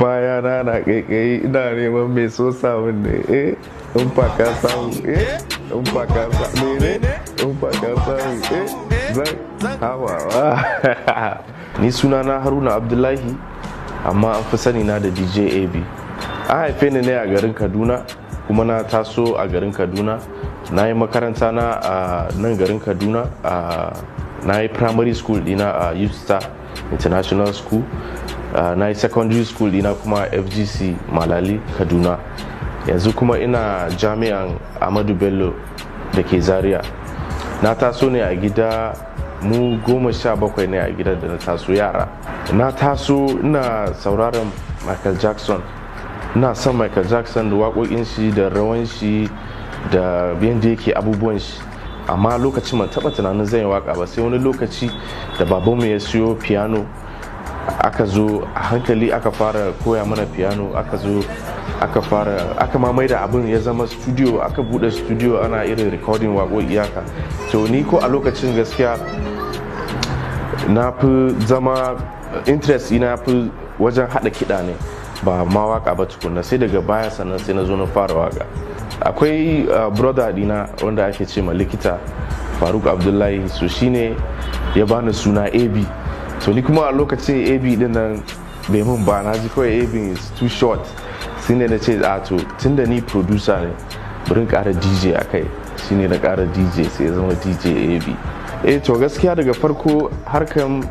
baya na kaikayi ina neman mai so samun ne in fa ka samu in fa ka samu ne in fa ka samu zan hawa. Ni sunana Haruna Abdullahi amma an fi sani na da DJ AB. An haife ni ne a garin Kaduna kuma na taso a garin Kaduna. Na yi makaranta na a nan garin Kaduna, na yi primary school dina a Youth Star International School, na yi secondary school dina kuma FGC Malali Kaduna. Yanzu kuma ina jami'an Ahmadu Bello da ke Zaria. Na taso ne a gida mu 17 ne a gidan da na taso yara. Na taso ina sauraron Michael Jackson. Ina son Michael Jackson da waƙoƙin shi da rawan shi da yadda yake abubuwan shi, amma lokacin ban taɓa tunanin zan yi waƙa ba. Sai wani lokaci da babanmu ya siyo piano, aka zo a hankali aka fara koya mana piano, aka ma maida abin ya zama studio, aka bude studio ana irin recording waƙoƙi haka. To ni ko a lokacin gaskiya na fi zama interest ina fi wajen haɗa kiɗa ne ba ma waƙa ba tukunna, sai daga baya sannan sai na zo na fara waƙa. Akwai brother dina wanda ake ce ma likita Faruk Abdullahi, so shine ya bani suna AB. To ni kuma a lokacin AB din nan bai mun ba, na ji kawai AB is too short. Shine na ce to tunda ni producer ne bari ƙara DJ akai, shine na ƙara DJ sai ya zama DJ AB. To gaskiya daga farko harkan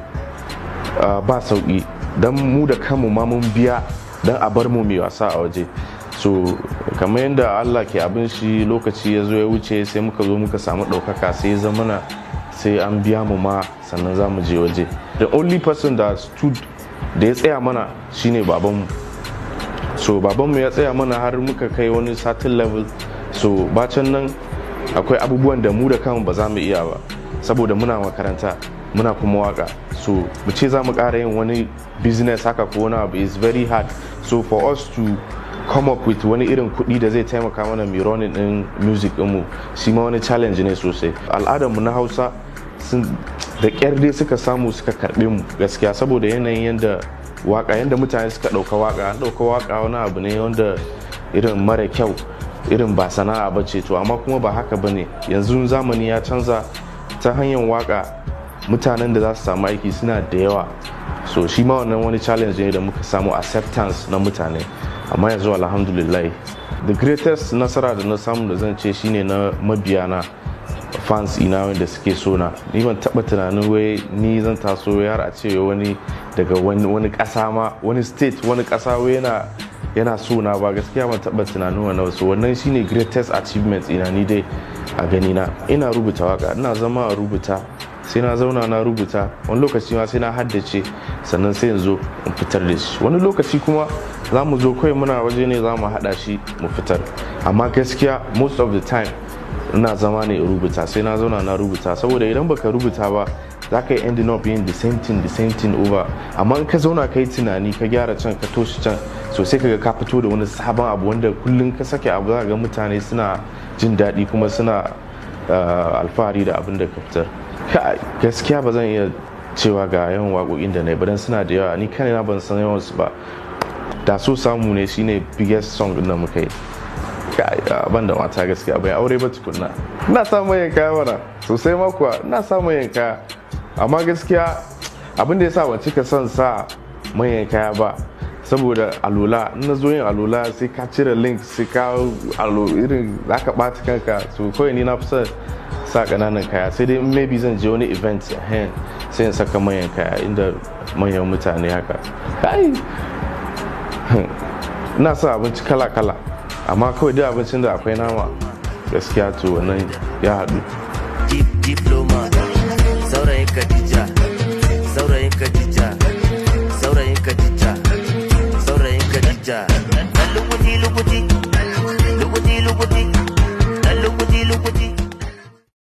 ba sauƙi dan mu da kanmu ma mun biya dan a bar mu mai wasa a waje. So kamar yadda Allah ke abin shi, lokaci ya zo ya wuce sai muka zo muka samu ɗaukaka, sai ya zamana sai an biya mu ma sannan za mu je waje. The only person that stood da ya tsaya mana shine babanmu. So babanmu ya tsaya mana har muka kai wani certain level. So bacin nan akwai abubuwan da mu da kanmu ba za mu iya ba saboda muna makaranta muna kuma waka. So mu ce za mu ƙara yin wani business haka ko wani abu is very hard. So for us to come up with wani irin kuɗi da zai taimaka mana mai running din music mu, shi ma wani challenge ne sosai. Al'adarmu na Hausa da ƙyar dai suka samu suka karɓe mu gaskiya, saboda yanayin yadda mutane suka ɗauka waka. An ɗauka waka wani abu ne wanda irin mara kyau, irin ba sana'a ba ce. To amma kuma ba haka ba ne, yanzu zamani ya canza. Ta hanyar waka mutanen da za su samu aiki suna da yawa. So shi ma wannan wani challenge ne da muka samu acceptance na mutane. Amma yanzu alhamdulillah, the greatest nasara da na samu da zan ce shine na mabiyana, fans ina wanda suke so na. Ni ban taba tunanin wai ni zan taso har a ce wani daga wani kasa ma, wani state, wani kasa wai yana so na ba. Gaskiya ban taba tunanin wannan. So wannan shine greatest achievement ina ni dai a gani na. Ina rubuta waka, ina zama a rubuta, sai na zauna na rubuta. Wani lokaci ma sai na haddace sannan sai in zo in fitar da shi. Wani lokaci kuma za mu zo kawai muna waje ne za mu haɗa shi mu fitar. Amma gaskiya most of the time ina zama ne rubuta, sai na zauna na rubuta, saboda idan baka rubuta ba za ka yi ending up yin the same thing over. Amma in ka zauna ka yi tunani, ka gyara can, ka toshe can, so sai kaga ka fito da wani sabon abu wanda kullum ka sake abu za ga mutane suna jin daɗi kuma suna alfahari da abin da ka fitar. Gaskiya ba zan iya cewa ga yawan waƙoƙin da na yi ba dan suna da yawa, ni kaina ban san yawansu ba. Da so samu ne shine biggest song din da muka yi. Ban da mata gaskiya, bai aure ba tukunna. Ina samun yin kaya mana sosai ma kuwa, ina samun yin kaya. Amma gaskiya abin da yasa ban cika son sa manyan kaya ba saboda alola. In na zo yin alola sai ka cire link, sai ka irin zaka ɓata kanka. So kawai ni na fi son sa ƙananan kaya, sai dai maybe zan je wani event sai in saka manyan kaya inda manyan mutane haka. Ina son abinci kala-kala, amma kawai duk abincin da akwai nama gaskiya to wannan ya haɗu. Diploma, saurayin Khadija.